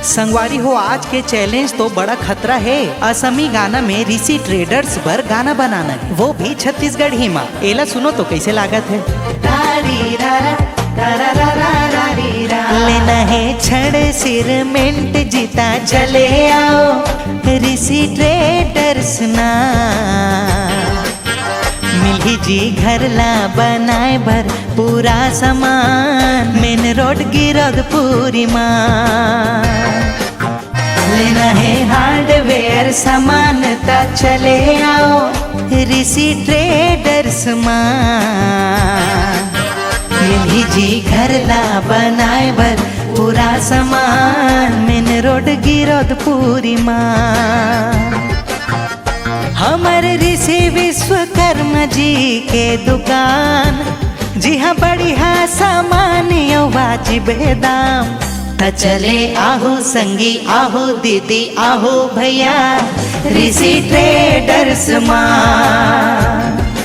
संगवारी हो, आज के चैलेंज तो बड़ा खतरा है। असमी गाना में ऋषि ट्रेडर्स पर गाना बनाना है, वो भी छत्तीसगढ़ी माँ। एला सुनो तो कैसे लागत है। लेना है छड़ सिरमेंट जीता चले आओ ऋषि ट्रेडर्स ना। मिली जी घर ला बनाए भर पूरा सामान, मेन रोड गिरदपुरी माँ। लेना है हार्डवेयर सामान ता चले आओ ऋषि ट्रेडर्स माँ। मिली जी घर ला बनाए भर पूरा सामान, मेन रोड गिरदपुरी माँ। हमर ऋषि विश्वकर्मा जी के दुकान, जी हाँ बढ़िया सामान वाजिब दाम। त चले आहू संगी आहू दीदी आहू भैया ऋषि ट्रेडर्स माँ।